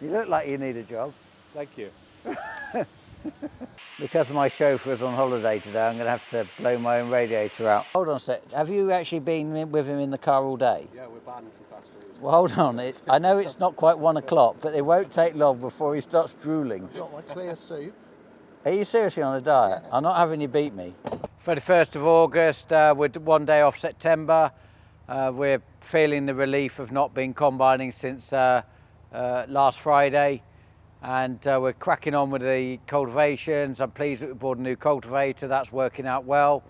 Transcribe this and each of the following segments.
You look like you need a job. Thank you. Because my chauffeur's on holiday today, I'm going to have to blow my own radiator out. Hold on a sec. Have you actually been with him in the car all day? Yeah, we're banned from fast food. Well, hold on. I know it's not quite 1 o'clock, but it won't take long before he starts drooling. Got my clear soup. Are you seriously on a diet? Yes. I'm not having you beat me. 31st of August, we're 1 day off September. We're feeling the relief of not being combining since last Friday. And we're cracking on with the cultivations. I'm pleased that we bought a new cultivator. That's working out well.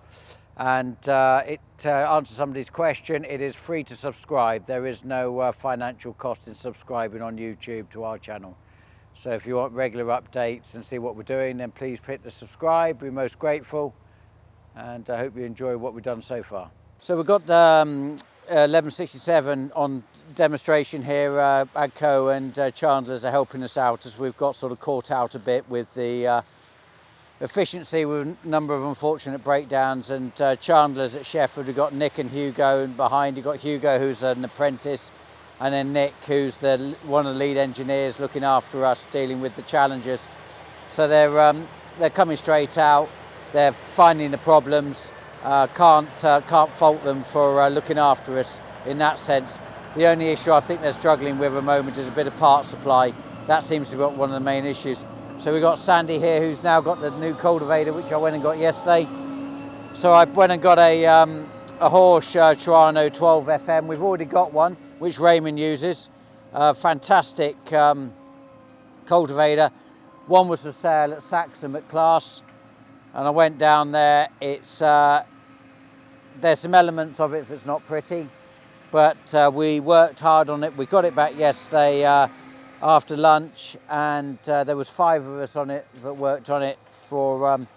And it answers somebody's question. It is free to subscribe. There is no financial cost in subscribing on YouTube to our channel. So if you want regular updates and see what we're doing, then please hit the subscribe. We're most grateful. And I hope you enjoy what we've done so far. So we've got 1167 on demonstration here. Agco and Chandler's are helping us out as we've got sort of caught out a bit with the efficiency with a number of unfortunate breakdowns. And Chandler's at Sheffield, we've got Nick and Hugo, and behind you've got Hugo, who's an apprentice, and then Nick, who's one of the lead engineers looking after us, dealing with the challenges. So they're coming straight out. They're finding the problems. Can't fault them for looking after us in that sense. The only issue I think they're struggling with at the moment is a bit of part supply. That seems to be one of the main issues. So we've got Sandy here, who's now got the new cultivator, which I went and got yesterday. So I went and got a Horsch Terrano 12 FM. We've already got one, which Raymond uses. Fantastic cultivator. One was for sale at Saxham at Class. And I went down there. It's there's some elements of it that's not pretty, but we worked hard on it. We got it back yesterday after lunch, and there was 5 of us on it that worked on it for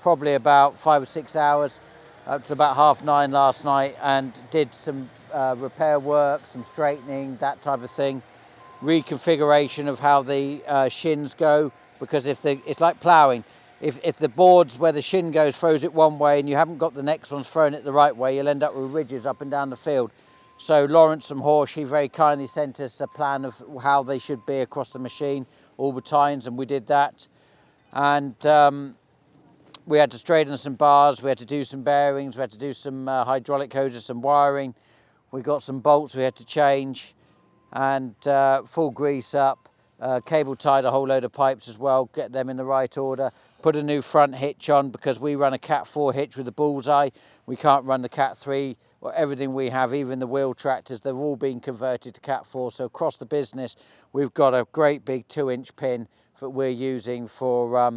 probably about 5 or 6 hours, up to about 9:30 last night, and did some repair work, some straightening, that type of thing, reconfiguration of how the shins go, because it's like ploughing. If the boards where the shin goes throws it one way and you haven't got the next ones thrown it the right way, you'll end up with ridges up and down the field. So Lawrence from Horsch, he very kindly sent us a plan of how they should be across the machine, all the tines, and we did that. And we had to straighten some bars, we had to do some bearings, we had to do some hydraulic hoses, some wiring. We got some bolts we had to change, and full grease up. Cable tied a whole load of pipes as well, get them in the right order. Put a new front hitch on because we run a Cat 4 hitch with a bullseye. We can't run the Cat 3. Well, everything we have, even the wheel tractors, they've all been converted to Cat 4. So across the business, we've got a great big 2-inch pin that we're using for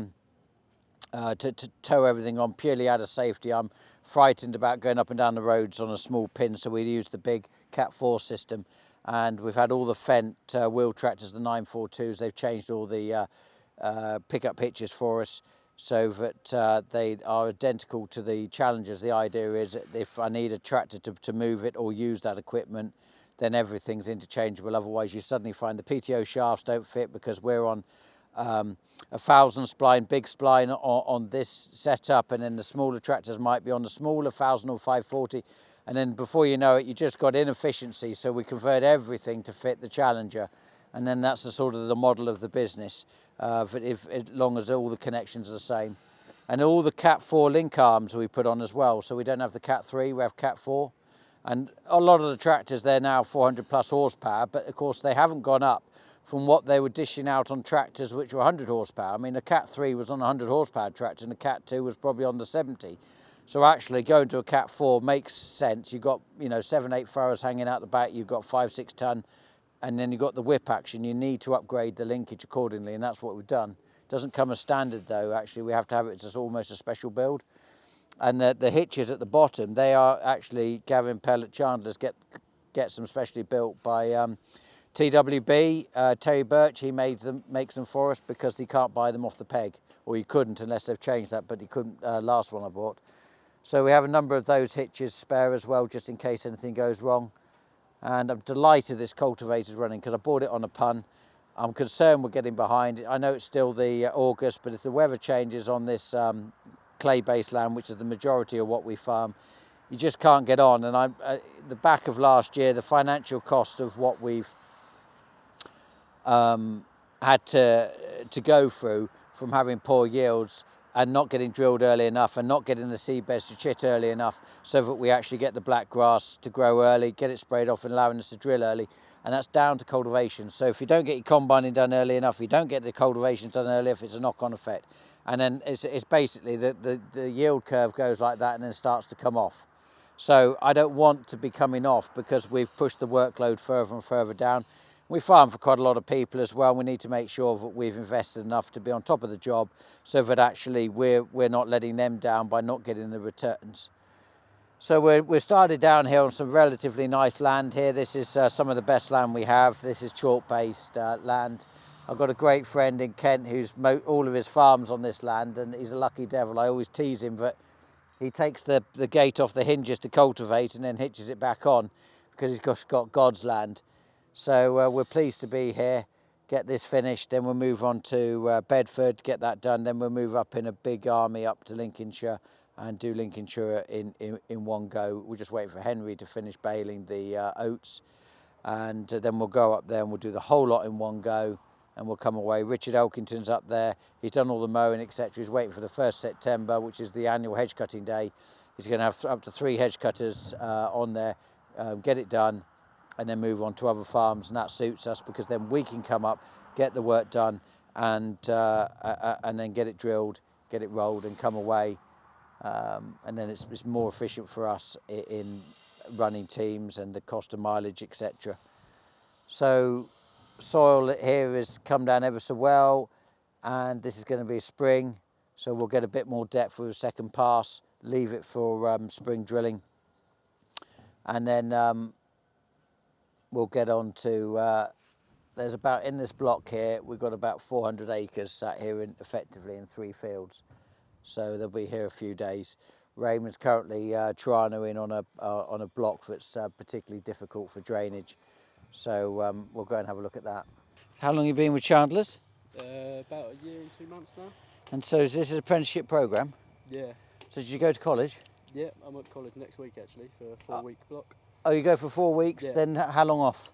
to tow everything on, purely out of safety. I'm frightened about going up and down the roads on a small pin, so we use the big Cat 4 system. And we've had all the Fendt wheel tractors, the 942s. They've changed all the pickup hitches for us so that they are identical to the Challengers. The idea is that if I need a tractor to move it or use that equipment, then everything's interchangeable. Otherwise, you suddenly find the PTO shafts don't fit because we're on a 1,000 spline, big spline on this setup, and then the smaller tractors might be on the smaller 1,000 or 540. And then before you know it, you just got inefficiency. So we convert everything to fit the Challenger. And then that's the sort of the model of the business, as long as all the connections are the same. And all the Cat 4 link arms we put on as well. So we don't have the Cat 3, we have Cat 4. And a lot of the tractors, they're now 400 plus horsepower, but of course they haven't gone up from what they were dishing out on tractors which were 100 horsepower. I mean, the Cat 3 was on a 100 horsepower tractor and the Cat 2 was probably on the 70. So actually going to a Cat 4 makes sense. You've got, 7-8 furrows hanging out the back, you've got 5-6 ton, and then you've got the whip action. You need to upgrade the linkage accordingly, and that's what we've done. It doesn't come as standard though, actually. We have to have it as almost a special build. And the hitches at the bottom, they are actually Gavin Pellet Chandler's get some specially built by TWB, Terry Birch. He makes them for us because he can't buy them off the peg, or he couldn't unless they've changed that, but he couldn't last one I bought. So we have a number of those hitches spare as well, just in case anything goes wrong. And I'm delighted this cultivator's running because I bought it on a pun. I'm concerned we're getting behind. I know it's still the August, but if the weather changes on this clay-based land, which is the majority of what we farm, you just can't get on. And the back of last year, the financial cost of what we've had to go through from having poor yields and not getting drilled early enough and not getting the seed beds to chit early enough so that we actually get the black grass to grow early, get it sprayed off and allowing us to drill early. And that's down to cultivation. So if you don't get your combining done early enough, if you don't get the cultivations done early enough, it's a knock-on effect. And then it's basically the yield curve goes like that and then starts to come off. So I don't want to be coming off because we've pushed the workload further and further down. We farm for quite a lot of people as well. We need to make sure that we've invested enough to be on top of the job so that actually we're not letting them down by not getting the returns. So we're started down here on some relatively nice land here. This is some of the best land we have. This is chalk-based land. I've got a great friend in Kent who's all of his farms on this land, and he's a lucky devil. I always tease him that he takes the gate off the hinges to cultivate and then hitches it back on because he's got God's land. So we're pleased to be here, get this finished, then we'll move on to Bedford, get that done, then we'll move up in a big army up to Lincolnshire and do Lincolnshire in one go. We're just waiting for Henry to finish baling the oats, and then we'll go up there and we'll do the whole lot in one go and we'll come away. Richard Elkington's up there, he's done all the mowing, etc. He's waiting for the 1st September, which is the annual hedge cutting day. He's going to have up to 3 hedge cutters on there, get it done, and then move on to other farms, and that suits us because then we can come up, get the work done, and then get it drilled, get it rolled, and come away. And then it's more efficient for us in running teams and the cost of mileage, etc. So soil here has come down ever so well, and this is going to be spring, so we'll get a bit more depth with a second pass, leave it for spring drilling, and then we'll get on to, there's about, in this block here, we've got about 400 acres sat here effectively in 3 fields. So they'll be here a few days. Raymond's currently Terrano in on a block that's particularly difficult for drainage. So we'll go and have a look at that. How long have you been with Chandler's? About a year and 2 months now. And so is this an apprenticeship programme? Yeah. So did you go to college? Yeah, I'm at college next week actually for a 4-week block. Oh, you go for 4 weeks, yeah. Then how long off?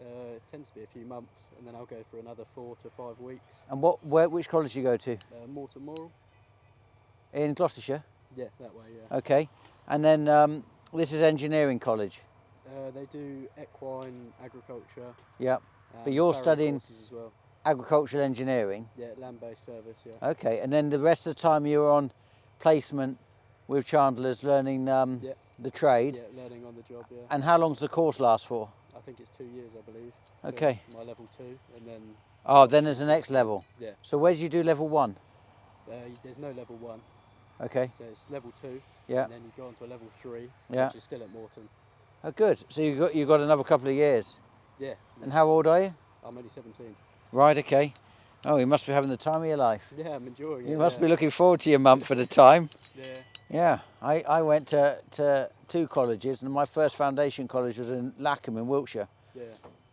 It tends to be a few months, and then I'll go for another 4 to 5 weeks. And which college do you go to? Morton Moral. In Gloucestershire? Yeah, that way, yeah. Okay. And then this is engineering college? They do equine, agriculture. Yeah. But you're studying as well. Agricultural engineering? Yeah, land-based service, yeah. Okay, and then the rest of the time you're on placement with Chandler's learning the trade? Yeah, learning on the job, yeah. And how long does the course last for? I think it's 2 years, I believe. Okay. My level 2, and then... Oh, then there's the next level? Yeah. So where did you do level 1? There's no level 1. Okay. So it's level 2, yeah. And then you go on to a level 3, yeah. Which is still at Morton. Oh, good. So you got another couple of years? Yeah. And how old are you? I'm only 17. Right, okay. Oh, you must be having the time of your life. Yeah, I'm enjoying it. You must be looking forward to your month at a time. Yeah. Yeah, I went to 2 colleges, and my first foundation college was in Lackham in Wiltshire. Yeah.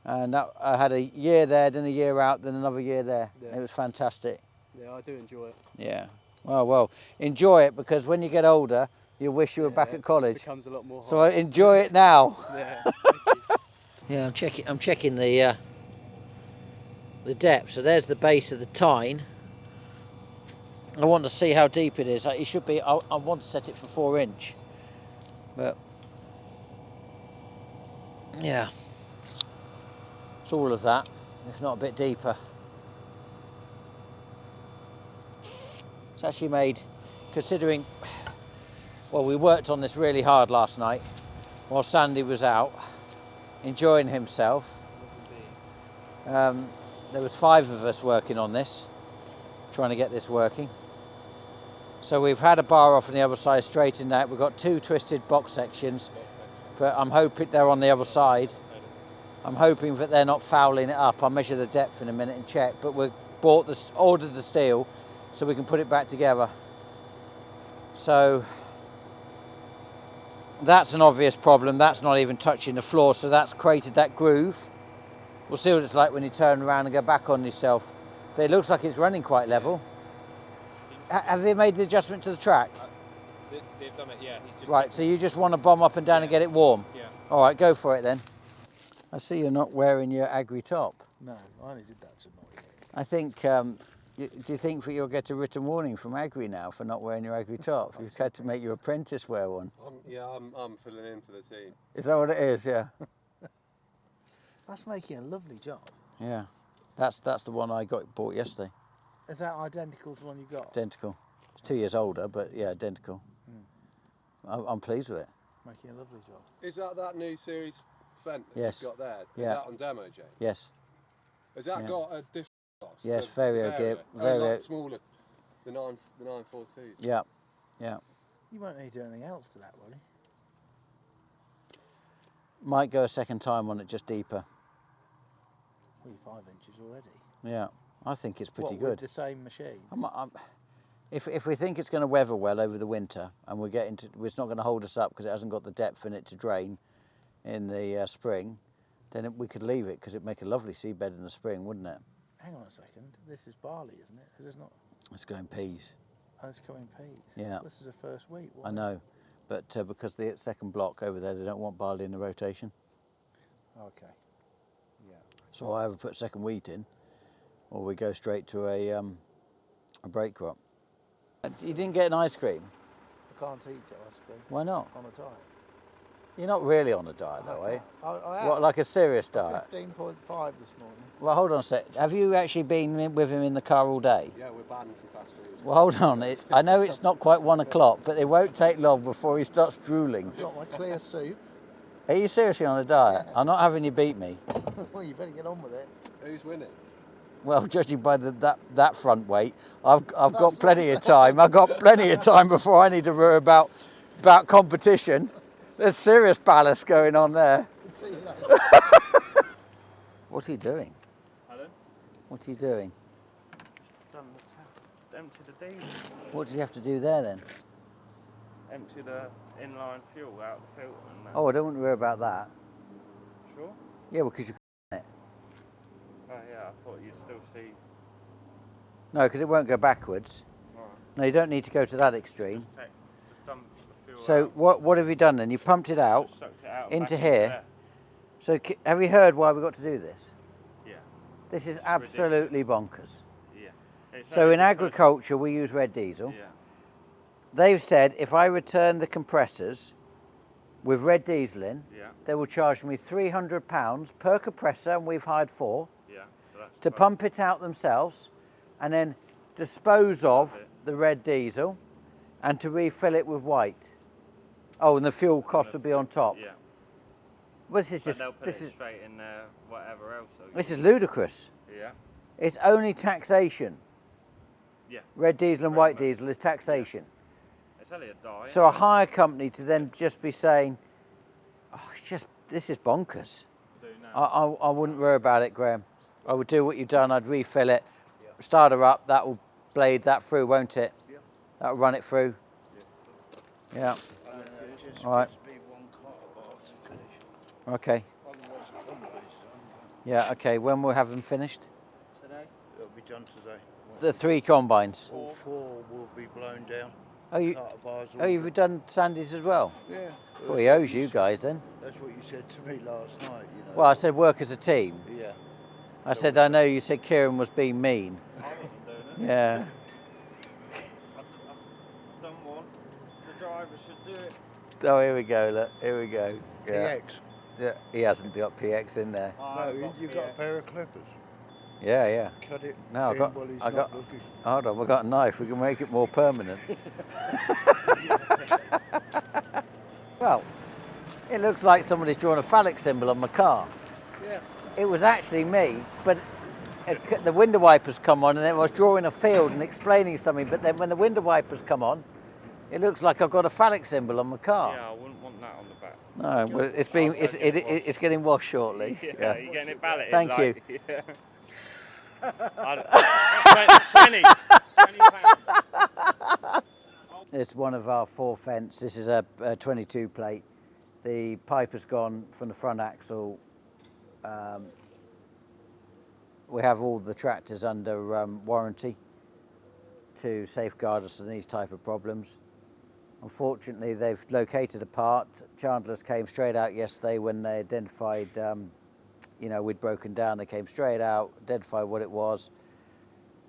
And I had a year there, then a year out, then another year there. Yeah. It was fantastic. Yeah, I do enjoy it. Yeah. Well, enjoy it, because when you get older, you wish you were back at college. It becomes a lot more hard. So enjoy it now. Yeah, thank you. Yeah, I'm checking the depth. So there's the base of the tine. I want to see how deep it is. It should be. I want to set it for 4 inch, but yeah, it's all of that, if not a bit deeper. It's actually made, considering, well, we worked on this really hard last night while Sandy was out enjoying himself. There was 5 of us working on this, trying to get this working. So we've had a bar off on the other side, straightened out. We've got 2 twisted box sections, but I'm hoping they're on the other side. I'm hoping that they're not fouling it up. I'll measure the depth in a minute and check, but we've ordered the steel so we can put it back together. So that's an obvious problem. That's not even touching the floor, so that's created that groove. We'll see what it's like when you turn around and go back on yourself. But it looks like it's running quite level. Have they made the adjustment to the track? They've done it, yeah. He's just right, so you just want to bomb up and down and get it warm? Yeah. All right, go for it then. I see you're not wearing your agri top. No, I only did that to annoy you. I think, do you think that you'll get a written warning from Agri now for not wearing your Agri top? You've had to make your apprentice wear one. I'm filling in for the team. Is that what it is? Yeah. That's making a lovely job. Yeah. That's the one I bought yesterday. Is that identical to the one you got? Identical. It's 2 years older, but yeah, identical. I'm pleased with it. Making a lovely job. Is that new series Fendt that Yes. you've got there? Is Yeah. that on demo, Jay? Yes. Has that Yeah. got a different box? Yes, The Vario gear. a Vario. lot smaller. The 942s. Yeah. Yeah. You won't need to do anything else to that, will you? Might go a second time on it, just deeper. Well, you're 5 inches already. Yeah. I think it's pretty What, good. with the same machine? If we think it's going to weather well over the winter, and it's not going to hold us up because it hasn't got the depth in it to drain in the spring, then we could leave it because it'd make a lovely seedbed in the spring, wouldn't it? Hang on a second. This is barley, isn't it? Is this not? It's going peas. Oh, it's going peas. Yeah. This is the first wheat. Why? I know, but because the second block over there, they don't want barley in the rotation. Okay. Yeah. So I either put second wheat in, or we go straight to a break crop. You didn't get an ice cream? I can't eat ice cream. Why not? On a diet. You're not really on a diet, though, are you? I What, like a serious diet? 15.5 this morning. Well, hold on a sec. Have you actually been with him in the car all day? Yeah, we're banned from fast food. Well, hold on. I know it's not quite 1 o'clock, but it won't take long before he starts drooling. I've got my clear soup. Are you seriously on a diet? Yes. I'm not having you beat me. Well, you better get on with it. Who's winning? Well, judging by that front weight, I've got plenty of time. I've got plenty of time before I need to worry about competition. There's serious ballast going on there. See you later. What are you doing? Pardon? What are you doing? Done the tap. Empty the diesel. What do you have to do there then? Empty the inline fuel out the filter and that. Oh, I don't want to worry about that. Sure? Yeah, because you it. Oh yeah, I thought you'd still see. No, because it won't go backwards. Alright. No, you don't need to go to that extreme. Just dump the fuel So out. what have you done then? You pumped it out Just sucked it out into back here. there. So have you heard why we got to do this? Yeah. This is It's absolutely bonkers. Yeah. It's So only in because- agriculture, we use red diesel. Yeah. They've said if I return the compressors with red diesel in, Yeah. they will charge me £300 per compressor, and we've hired 4, Yeah. So that's to fine. pump it out themselves and then dispose of it. the red diesel and to refill it with white. Oh, and the fuel cost will be on top. Yeah. Well, this is But just they'll put this it is straight in there, whatever else. this is ludicrous. Yeah. It's only taxation. Yeah. Red diesel and Pretty white much. diesel is taxation. It's only a dye. So a hire company to then just be saying, "Oh, this is bonkers." Do now. I wouldn't worry about it, Graham. I would do what you've done. I'd refill it, start her up. That will blade that through, won't it? Yep. That will run it through. Yeah. All right. Okay. Yeah. Okay. When we'll have them finished? Today. It'll be done today. The 3 combines. All 4 will be blown down. Oh, Part of ours oh, you've done Sandy's as well. Yeah. Well, he owes you guys then. That's what you said to me last night. You know. Well, I said work as a team. Yeah. I said I know you said Kieran was being mean. I wasn't doing it. Yeah. I don't want. The driver should do it. Oh, here we go. Look, here we go. Yeah. PX. Yeah. He hasn't got PX in there. No, you got a pair of clippers. Yeah, yeah. Cut it. No, in while he's I not got. looking. Hold on, we've got a knife. We can make it more permanent. Well, it looks like somebody's drawn a phallic symbol on my car. Yeah. It was actually me, but the window wipers come on, and then I was drawing a field and explaining something. But then when the window wipers come on, it looks like I've got a phallic symbol on my car. Yeah, I wouldn't want that on the back. No, well, it's getting washed shortly. Yeah, you're getting it balloted. Thank you. Yeah. 20 pounds. It's one of our 4 Fendts. This is a 22 plate. The pipe has gone from the front axle. We have all the tractors under warranty to safeguard us from these type of problems. Unfortunately, they've located a part. Chandler's came straight out yesterday when they identified, we'd broken down. They came straight out, identified what it was.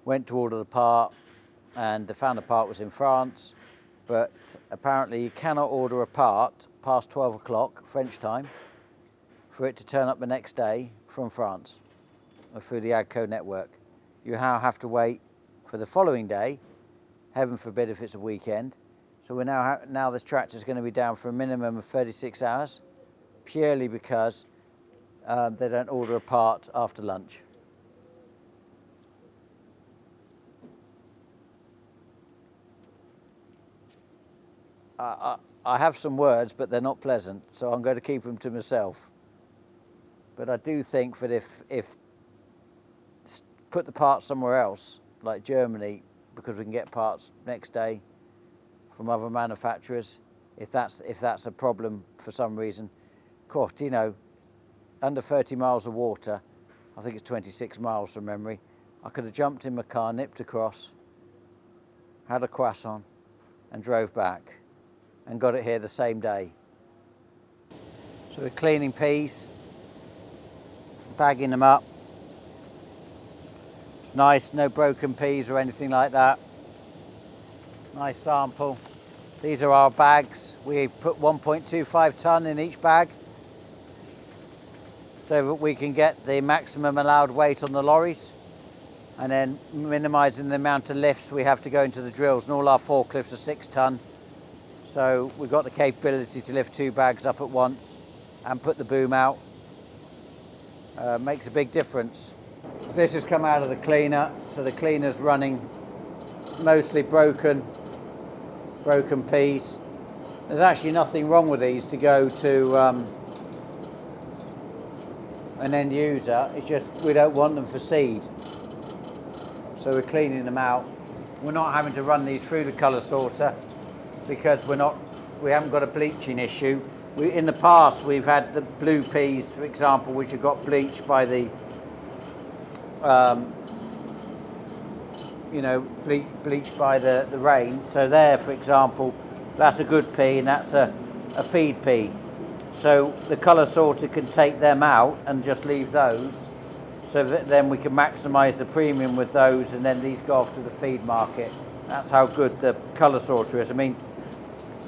went to order the part, and found the part was in France, but apparently you cannot order a part past 12 o'clock French time for it to turn up the next day from France or through the AGCO network. You now have to wait for the following day, heaven forbid if it's a weekend. So we're now this tractor is going to be down for a minimum of 36 hours, purely because they don't order a part after lunch. I have some words, but they're not pleasant, so I'm going to keep them to myself. But I do think that if put the parts somewhere else, like Germany, because we can get parts next day from other manufacturers, if that's a problem for some reason. Of course, you know, under 30 miles of water, I think it's 26 miles from memory, I could have jumped in my car, nipped across, had a croissant, and drove back, and got it here the same day. So we're cleaning peas, bagging them up. It's nice, no broken peas or anything like that. Nice sample. These are our bags. We put 1.25 ton in each bag so that we can get the maximum allowed weight on the lorries, and then minimizing the amount of lifts we have to go into the drills. And all our forklifts are 6 ton. So we've got the capability to lift 2 bags up at once and put the boom out. Makes a big difference. This has come out of the cleaner, so the cleaner's running mostly broken peas. There's actually nothing wrong with these to go to an end user. It's just we don't want them for seed. So we're cleaning them out. We're not having to run these through the colour sorter because we haven't got a bleaching issue. In the past, we've had the blue peas, for example, which have got bleached by the, bleached by the rain. So there, for example, that's a good pea and that's a feed pea. So the colour sorter can take them out and just leave those, so that then we can maximise the premium with those, and then these go off to the feed market. That's how good the colour sorter is. I mean,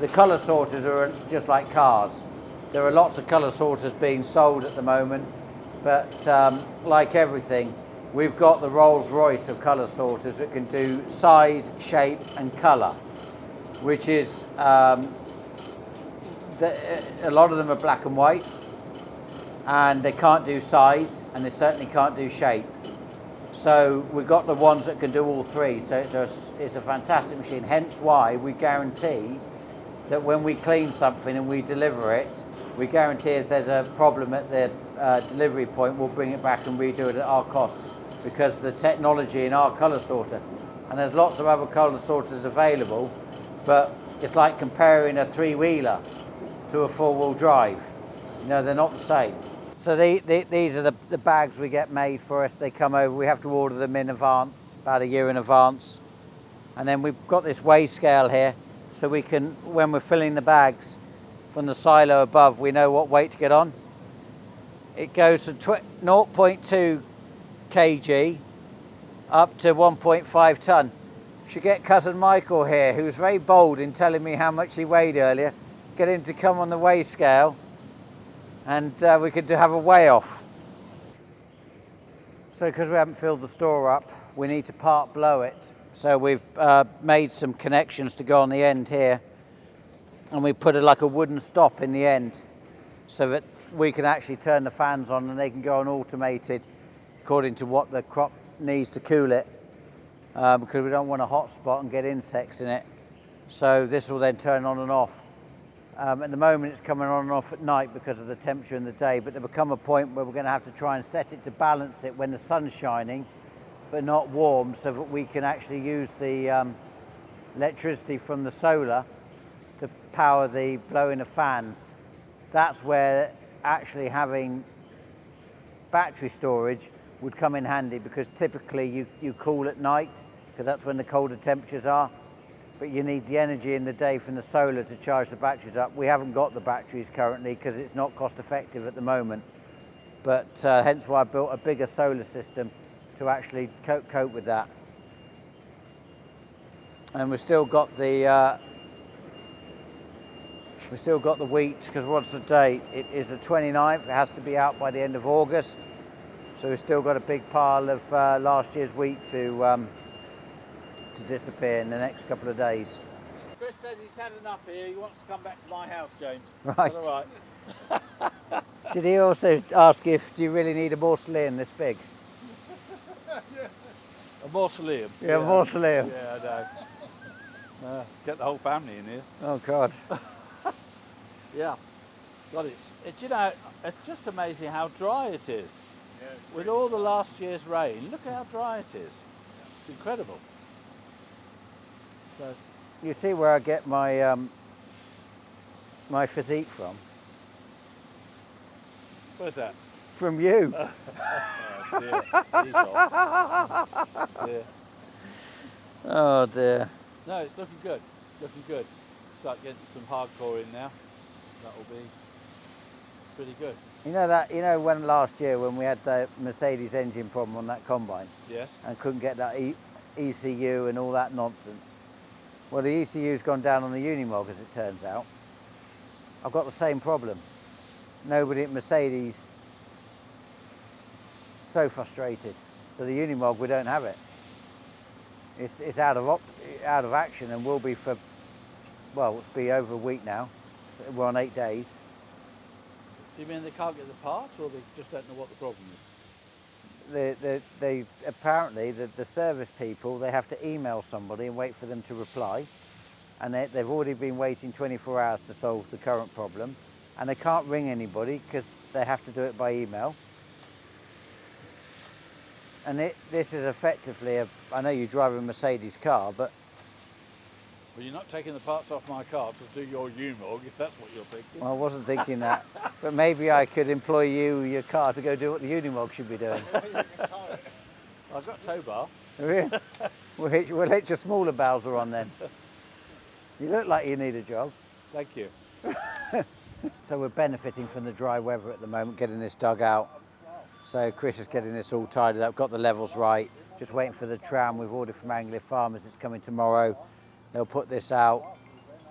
the colour sorters are just like cars. There are lots of colour sorters being sold at the moment, but like everything, we've got the Rolls Royce of colour sorters that can do size, shape and colour, which is, a lot of them are black and white, and they can't do size, and they certainly can't do shape. So we've got the ones that can do all three, so it's a fantastic machine, hence why we guarantee that when we clean something and we deliver it, we guarantee if there's a problem at the delivery point, we'll bring it back and redo it at our cost, because the technology in our colour sorter, and there's lots of other colour sorters available, but it's like comparing a 3-wheeler to a 4-wheel drive. You know, they're not the same. So these are the bags we get made for us. They come over, we have to order them in advance, about a year in advance. And then we've got this weigh scale here, so we can, when we're filling the bags from the silo above, we know what weight to get on. It goes from 0.2 kg up to 1.5 ton. Should get cousin Michael here, who was very bold in telling me how much he weighed earlier. Get him to come on the weigh scale, and we could have a weigh off. So because we haven't filled the store up, we need to part blow it. So we've made some connections to go on the end here, and we put like a wooden stop in the end so that we can actually turn the fans on and they can go on automated according to what the crop needs to cool it, because we don't want a hot spot and get insects in it. So this will then turn on and off. At the moment it's coming on and off at night because of the temperature in the day, but there'll become a point where we're going to have to try and set it to balance it when the sun's shining but not warm, so that we can actually use the electricity from the solar to power the blowing of fans. That's where actually having battery storage would come in handy, because typically you cool at night because that's when the colder temperatures are, but you need the energy in the day from the solar to charge the batteries up. We haven't got the batteries currently because it's not cost effective at the moment, but hence why I built a bigger solar system to actually cope with that. And we've still got the wheat, because what's the date? It is the 29th. It has to be out by the end of August. So we've still got a big pile of last year's wheat to disappear in the next couple of days. Chris says he's had enough here. He wants to come back to my house, James. Right. All right. Did he also ask if do you really need a mausoleum this big? A mausoleum. Yeah, a mausoleum. Yeah, I know. Get the whole family in here. Oh God. Yeah. God, it's you know, it's just amazing how dry it is. Yeah, with all the last year's rain, look at how dry it is. It's incredible. So, you see where I get my my physique from? where's that? From you. Oh dear. He's off. Dear. Oh dear. No, it's looking good. Looking good. Start getting some hardcore in now. That'll be pretty good. You know when last year when we had the Mercedes engine problem on that combine? Yes. And couldn't get that ECU and all that nonsense. Well, the ECU's gone down on the Unimog, as it turns out. I've got the same problem. Nobody at Mercedes, so frustrated. So the Unimog, we don't have it. It's out of action and will be for, well, it's be over a week now. So we're on 8 days. You mean they can't get the parts, or they just don't know what the problem is? They apparently the service people, they have to email somebody and wait for them to reply, and they've already been waiting 24 hours to solve the current problem, and they can't ring anybody because they have to do it by email. And this is effectively I know you drive a Mercedes car, but Well, you're not taking the parts off my car to do your Unimog, if that's what you're thinking. well, I wasn't thinking that, but maybe I could employ your car to go do what the Unimog should be doing. I've got a tow bar. Really? We'll hit your smaller Bowser on then. You look like you need a job. Thank you. So we're benefiting from the dry weather at the moment, getting this dug out. So Chris is getting this all tidied up, got the levels right, just waiting for the tram we've ordered from P.X Farms. It's coming tomorrow. They'll put this out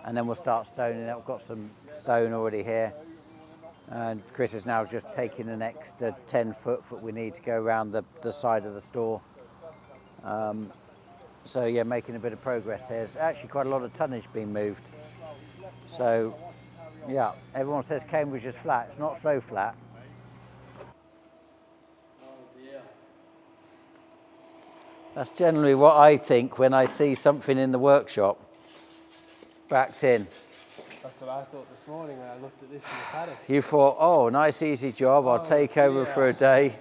and then we'll start stoning it. We've got some stone already here. And Chris is now just taking the next 10 foot we need to go around the side of the store. So yeah, making a bit of progress here. There's actually quite a lot of tonnage being moved. So yeah, everyone says Cambridge is flat. It's not so flat. Oh dear. That's generally what I think when I see something in the workshop backed in. That's what I thought this morning when I looked at this in the paddock. You thought, oh, nice easy job, I'll take over for a day.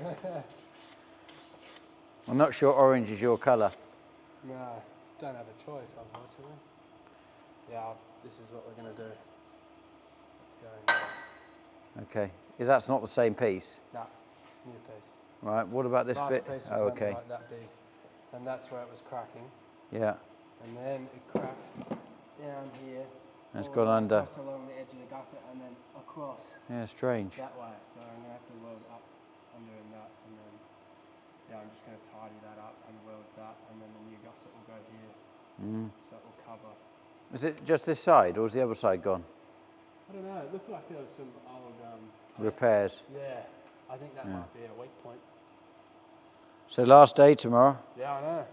I'm not sure orange is your colour. No, don't have a choice, unfortunately. Yeah, this is what we're going to do. Let's go. Okay, is that's not the same piece? No, new piece. Right, what about this Last bit? piece was Oh, okay. like that big, and that's where it was cracking. Yeah, And then it cracked down here. and it's all gone the way under. across along the edge of the gusset and then across Yeah, strange. that way. So I'm going to have to weld up under in that, and then yeah, I'm just going to tidy that up and weld that, and then the new gusset will go here. So it will cover. Is it just this side, or is the other side gone? I don't know. It looked like there was some old Repairs. yeah. I think that might be a weak point. So last day tomorrow. Yeah, I know.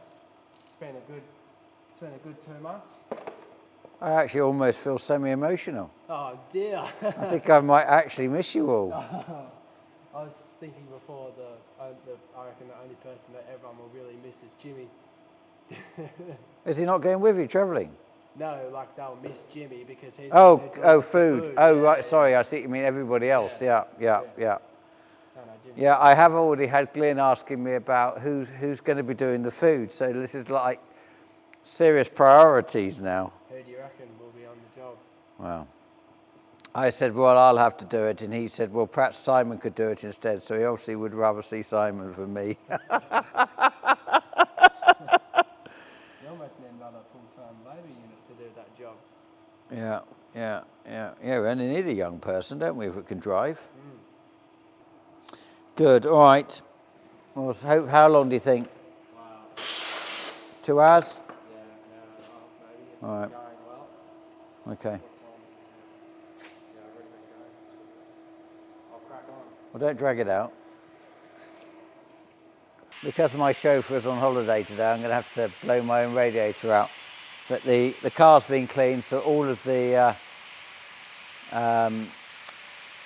It's been a good 2 months. I actually almost feel semi-emotional. Oh dear. I think I might actually miss you all. I was thinking before I reckon the only person that everyone will really miss is Jimmy. Is he not going with you travelling? No, like they'll miss Jimmy because he's Food. Oh, right, yeah. sorry, I see what you mean everybody else. Yeah. No, Jimmy. Yeah, I have already had Glynn asking me about who's going to be doing the food. So this is like serious priorities now. Who do you reckon will be on the job? Well, I said, well, I'll have to do it. And he said, well, perhaps Simon could do it instead. So he obviously would rather see Simon than me. You almost need another full-time labour unit to do that job. Yeah. We only need a young person, don't we, if it can drive? Good, all right. Well, how long do you think? Wow. 2 hours? Yeah, All right. Going well. Okay. What time is it? Yeah, I've already been going. I'll crack on. Well, don't drag it out. Because my chauffeur's on holiday today, I'm going to have to blow my own radiator out. But the car's been cleaned, so all of the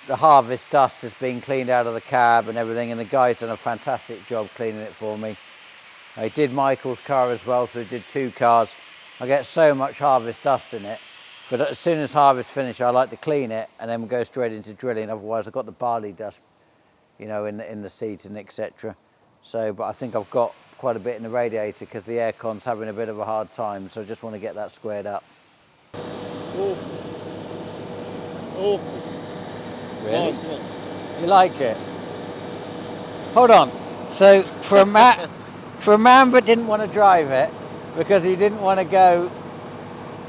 harvest dust has been cleaned out of the cab and everything, and the guy's done a fantastic job cleaning it for me. I did Michael's car as well, so I did 2 cars. I get so much harvest dust in it, but as soon as harvest finish, I like to clean it and then go straight into drilling. Otherwise, I've got the barley dust, you know, in the seats and etc. So, but I think I've got quite a bit in the radiator because the aircon's having a bit of a hard time. So I just want to get that squared up. Awful. Awful. Really? Nice, isn't it? You like it? Hold on. So for a man but didn't want to drive it because he didn't want to go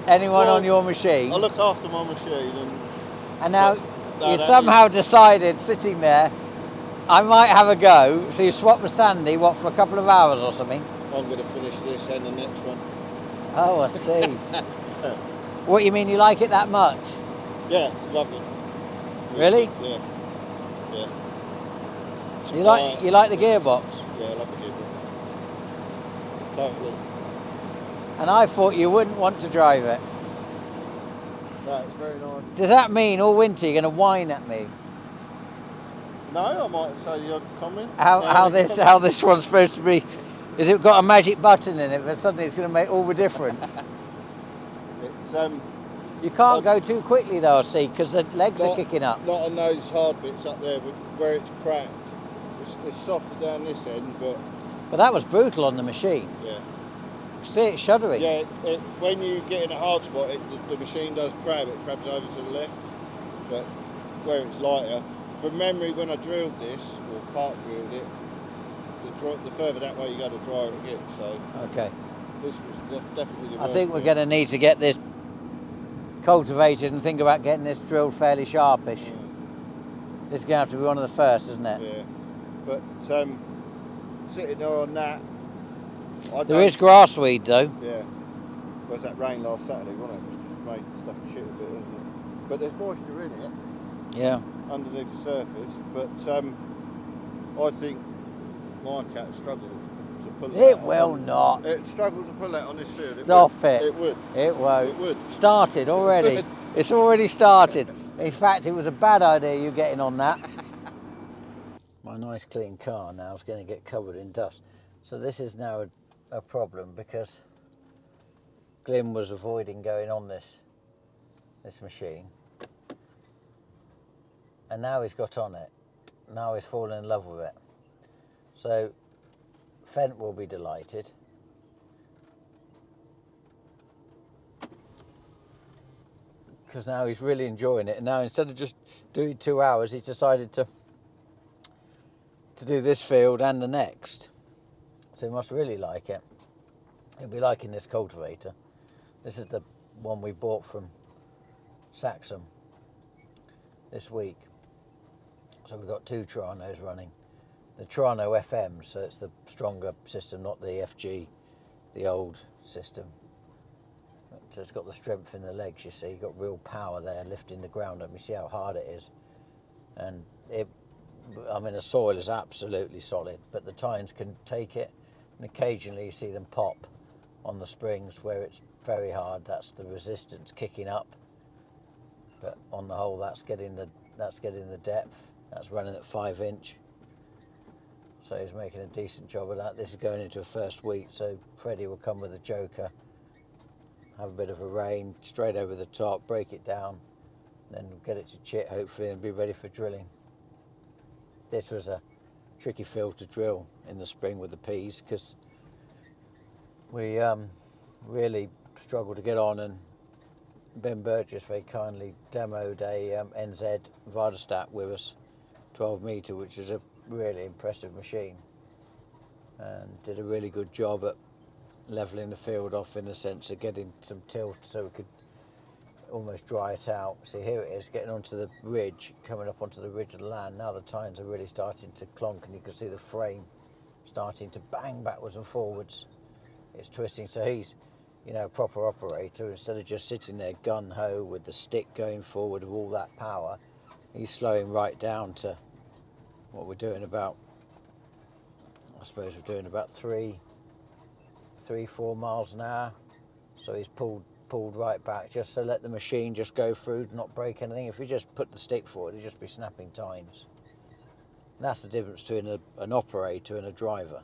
anyone Well, on your machine. I look after my machine And now No, you that somehow is- decided, sitting there, I might have a go. So you swapped with Sandy, what, for a couple of hours or something? I'm going to finish this and the next one. Oh, I see. What, you mean you like it that much? Yeah, it's lovely. Really? Yeah. Yeah. It's You quiet. like the gearbox? Yeah, I love the gearbox. Totally. And I thought you wouldn't want to drive it. That is very nice. Does that mean all winter you're going to whine at me? No, I might say the odd comment. How this one's supposed to be? Is it got a magic button in it, but suddenly it's going to make all the difference? It's You can't go too quickly though, I see, because the legs are kicking up. Not on those hard bits up there, but where it's cracked. It's softer down this end, but But that was brutal on the machine. yeah. See it shuddering. Yeah, when you get in a hard spot, the machine does crab. It crabs over to the left, but where it's lighter. From memory, when I drilled this, or part drilled it, the further that way you go, the drier it gets. So Okay. this was definitely the I think we're worst going to need to get this cultivated and think about getting this drilled fairly sharpish. bit. This is going to have to be one of the first, isn't it? Yeah, but sitting there on that, There is grass weed though. Yeah. Where's that rain last Saturday, wasn't it? It's just made stuff shit a bit, isn't it? But there's moisture in it, Yeah. underneath the surface. But I think my cat struggled to pull that. It will not. It struggled to pull that on this field. Stop it. It would. It won't. It would. Started already. would. It's already started. In fact, it was a bad idea you getting on that. My nice clean car now is going to get covered in dust. So this is now a problem because Glynn was avoiding going on this machine. And now he's got on it. Now he's fallen in love with it. So Fendt will be delighted. Because now he's really enjoying it. And now instead of just doing 2 hours, he's decided to do this field and the next. So he must really like it. He'll be liking this cultivator. This is the one we bought from Saxum this week. So we've got 2 Terranos running. The Terrano FM, so it's the stronger system, not the FG, the old system. So it's got the strength in the legs, you see. You've got real power there lifting the ground up. You see how hard it is. And the soil is absolutely solid, but the tines can take it, and occasionally you see them pop on the springs where it's very hard. That's the resistance kicking up. But on the whole, that's getting the depth. That's running at 5 inch. So he's making a decent job of that. This is going into a first week, so Freddie will come with a joker, have a bit of a rain straight over the top, break it down, then get it to chit hopefully and be ready for drilling. This was a tricky field to drill in the spring with the peas because we really struggled to get on, and Ben Burgess very kindly demoed a NZ Vardestat with us, 12 metre, which is a really impressive machine, and did a really good job at levelling the field off in the sense of getting some tilt so we could almost dry it out. See, here it is, getting onto the ridge, coming up onto the ridge of the land. Now the tines are really starting to clonk, and you can see the frame starting to bang backwards and forwards. It's twisting, so he's you know, a proper operator, instead of just sitting there gun-ho with the stick going forward with all that power, he's slowing right down to what we're doing about, I suppose we're doing about 3-4 miles an hour. So he's pulled right back just to let the machine just go through, not break anything. If you just put the stick forward, it'd just be snapping tines. And that's the difference between an operator and a driver.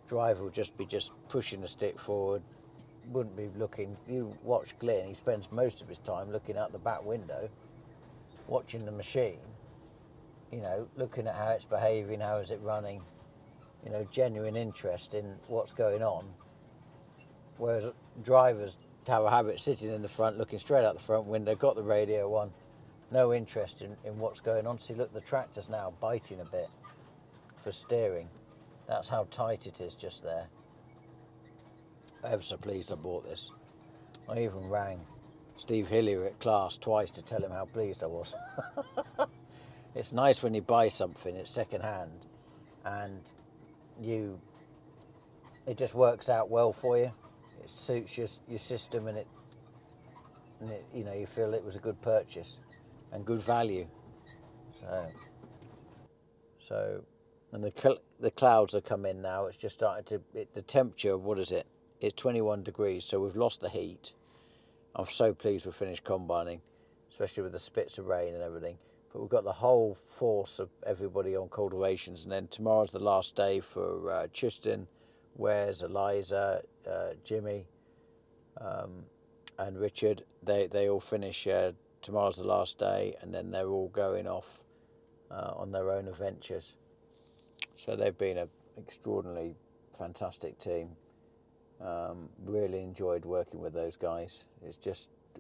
Driver will just be pushing the stick forward, wouldn't be looking. You watch Glynn, he spends most of his time looking out the back window, watching the machine, you know, looking at how it's behaving, how is it running, you know, genuine interest in what's going on. Whereas drivers have a habit sitting in the front, looking straight out the front window, got the radio on, no interest in what's going on. See, look, the tractor's now biting a bit for steering. That's how tight it is just there. I'm ever so pleased I bought this. I even rang Steve Hillier at Class twice to tell him how pleased I was. It's nice when you buy something, it's second hand, and it just works out well for you. It suits your system, and it, you know, you feel it was a good purchase and good value. So, and the clouds are come in now. It's just starting to. The temperature, what is it? It's 21 degrees. So we've lost the heat. I'm so pleased we finished combining, especially with the spits of rain and everything. But we've got the whole force of everybody on cultivations, and then tomorrow's the last day for Tristan, Wes, Eliza, Jimmy, and Richard. They all finish. Tomorrow's the last day, and then they're all going off on their own adventures. So they've been an extraordinarily fantastic team. Really enjoyed working with those guys. It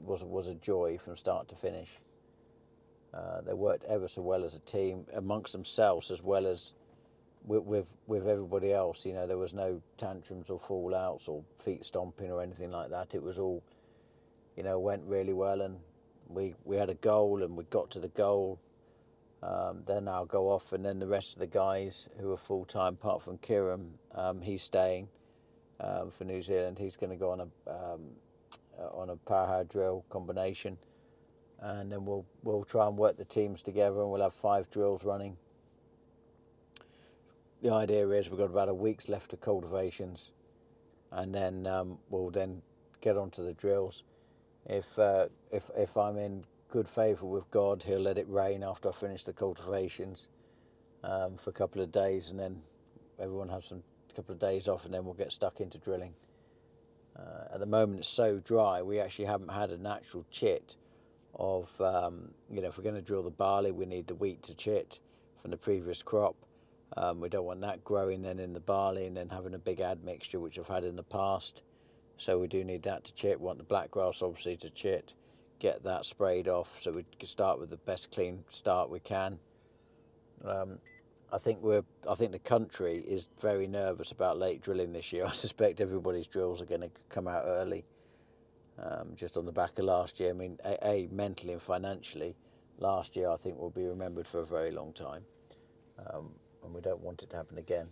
was a joy from start to finish. They worked ever so well as a team amongst themselves, as well as with everybody else. You know, there was no tantrums or fallouts or feet stomping or anything like that. It was all, you know, went really well, and we had a goal and we got to the goal. Then I'll go off, and then the rest of the guys who are full-time, apart from Kieran, he's staying for New Zealand. He's going to go on a power hard drill combination, and then we'll try and work the teams together, and we'll have 5 drills running. The idea is we've got about a week's left of cultivations, and then we'll then get onto the drills. If I'm in good favour with God, he'll let it rain after I finish the cultivations for a couple of days, and then everyone has a couple of days off, and then we'll get stuck into drilling. At the moment it's so dry, we actually haven't had an actual chit of, you know, if we're going to drill the barley, we need the wheat to chit from the previous crop. We don't want that growing then in the barley and then having a big admixture, which I've had in the past. So we do need that to chit. We want the black grass obviously to chit, get that sprayed off so we can start with the best clean start we can. I think the country is very nervous about late drilling this year. I suspect everybody's drills are going to come out early, just on the back of last year. I mean, mentally and financially, last year I think will be remembered for a very long time, and we don't want it to happen again.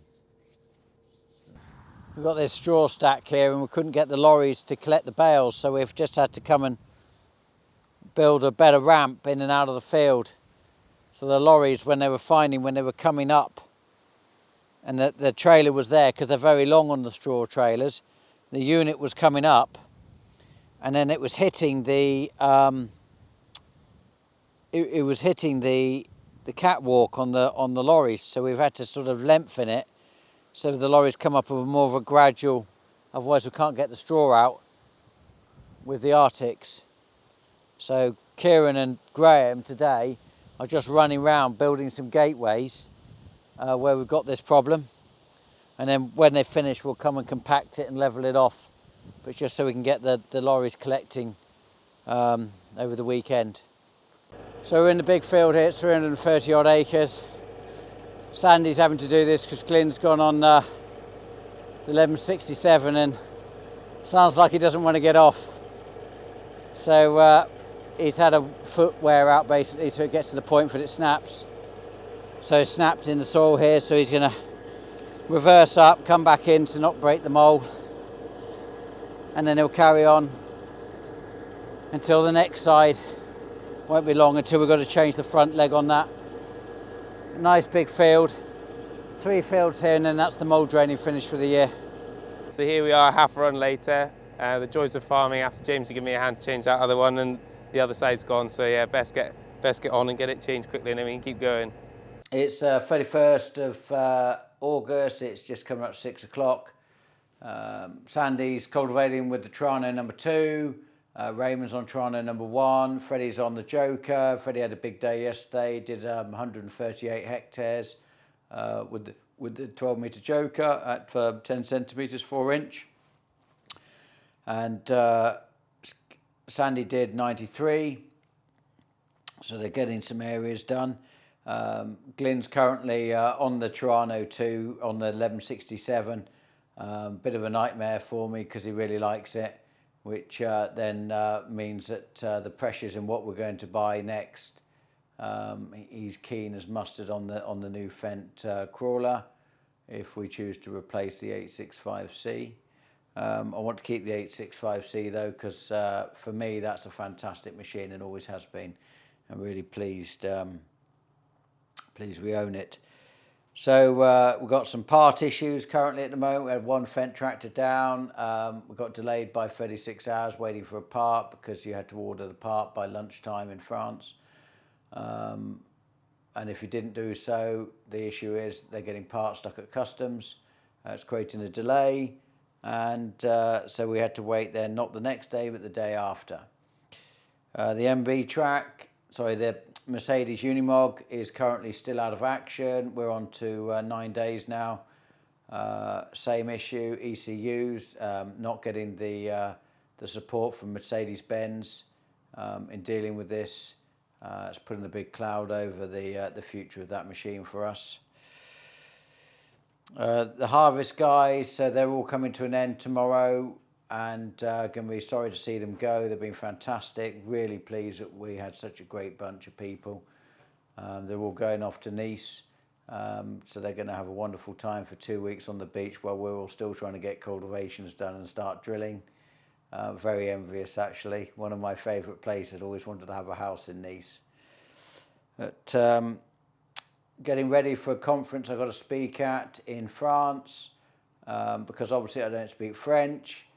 We've got this straw stack here, and we couldn't get the lorries to collect the bales, so we've just had to come and build a better ramp in and out of the field. So the lorries, when they were coming up, and the trailer was there, because they're very long on the straw trailers, the unit was coming up, and then it was hitting the it was hitting the catwalk on the lorries. So we've had to sort of lengthen it so the lorries come up with more of a gradual. Otherwise, we can't get the straw out with the Arctics. So Kieran and Graham today are just running around building some gateways where we've got this problem, and then when they finish we'll come and compact it and level it off, but just so we can get the lorries collecting over the weekend. So we're in the big field here. It's 330 odd acres. Sandy's having to do this because Glynn's gone on the 1167 and sounds like he doesn't want to get off. So he's had a foot wear out basically, so it gets to the point that it snaps. So it's snapped in the soil here, so he's going to reverse up, come back in to not break the mole, and then he'll carry on until the next side. Won't be long until we've got to change the front leg on that. Nice big field, 3 fields here, and then that's the mould draining finish for the year. So here we are, half a run later. The joys of farming after James gave me a hand to change that other one, and the other side's gone. So yeah, best get on and get it changed quickly, and then we can keep going. It's 31st of August. It's just coming up 6 o'clock. Sandy's cultivating with the Terrano number 2. Raymond's on Terrano number 1. Freddie's on the Joker. Freddie had a big day yesterday. Did 138 hectares with the 12-metre Joker at 10 centimetres 4 inch. And Sandy did 93. So they're getting some areas done. Glynn's currently on the Terrano 2 on the 1167. Bit of a nightmare for me because he really likes it, which then means that the pressures in what we're going to buy next, he's keen as mustard on the new Fendt crawler if we choose to replace the 865C. I want to keep the 865C though, because for me that's a fantastic machine and always has been. I'm really pleased we own it. So we've got some part issues currently at the moment. We had one Fendt tractor down. We got delayed by 36 hours waiting for a part because you had to order the part by lunchtime in France. And if you didn't do so, the issue is they're getting parts stuck at customs. It's creating a delay. And so we had to wait there, not the next day, but the day after. The Mercedes Unimog is currently still out of action. We're on to 9 days now. Same issue, ECUs, not getting the support from Mercedes-Benz in dealing with this. It's putting a big cloud over the future of that machine for us. The harvest guys, they're all coming to an end tomorrow, and going to be sorry to see them go. They've been fantastic. Really pleased that we had such a great bunch of people. They're all going off to Nice, so they're going to have a wonderful time for 2 weeks on the beach while we're all still trying to get cultivations done and start drilling. Very envious, actually. One of my favourite places. Always wanted to have a house in Nice. But getting ready for a conference I've got to speak at in France, because obviously I don't speak French.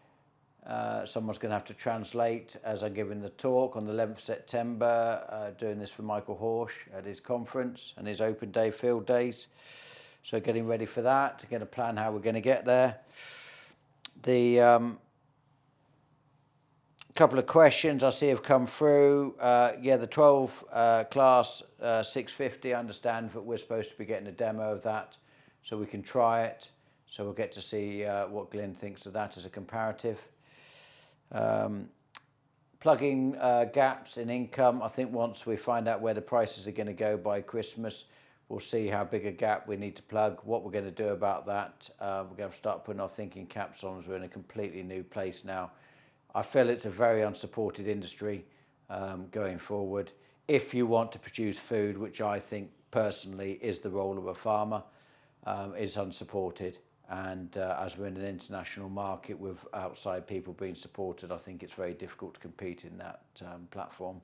Someone's going to have to translate as I'm giving the talk on the 11th of September, doing this for Michael Horsch at his conference and his open day field days. So getting ready for that, to get a plan how we're going to get there. The couple of questions I see have come through. The 12 class 650, I understand that we're supposed to be getting a demo of that so we can try it. So we'll get to see what Glynn thinks of that as a comparative. Plugging gaps in income. I think once we find out where the prices are going to go by Christmas, we'll see how big a gap we need to plug, what we're going to do about that. We're going to start putting our thinking caps on as we're in a completely new place now. I feel it's a very unsupported industry going forward. If you want to produce food, which I think personally is the role of a farmer, it's unsupported. And as we're in an international market with outside people being supported, I think it's very difficult to compete in that platform.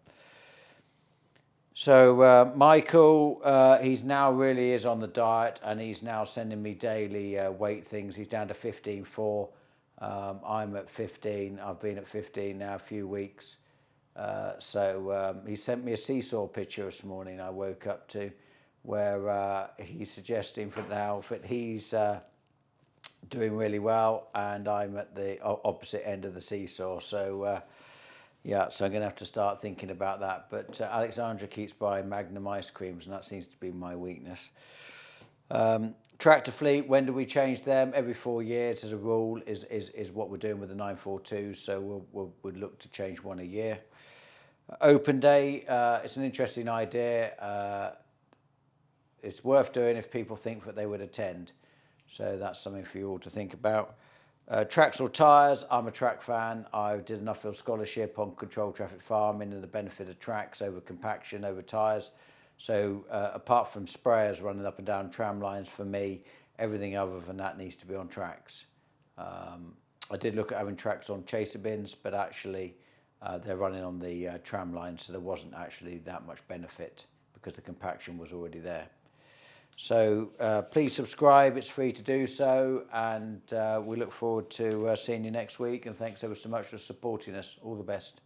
So Michael, he's now really is on the diet, and he's now sending me daily weight things. He's down to 15.4. I'm at 15. I've been at 15 now a few weeks. He sent me a seesaw picture this morning I woke up to, where he's suggesting for now that he's doing really well and I'm at the opposite end of the seesaw. So so I'm going to have to start thinking about that. But Alexandra keeps buying Magnum ice creams, and that seems to be my weakness. Tractor fleet, when do we change them? Every 4 years as a rule is what we're doing with the 942, so we'll look to change one a year. Open day, it's an interesting idea. It's worth doing if people think that they would attend. So that's something for you all to think about. Tracks or tyres, I'm a track fan. I did an Nuffield scholarship on controlled traffic farming and the benefit of tracks over compaction over tyres. So apart from sprayers running up and down tram lines, for me, everything other than that needs to be on tracks. I did look at having tracks on chaser bins, but actually they're running on the tram line, so there wasn't actually that much benefit because the compaction was already there. So please subscribe, it's free to do so, and we look forward to seeing you next week, and thanks ever so much for supporting us. All the best.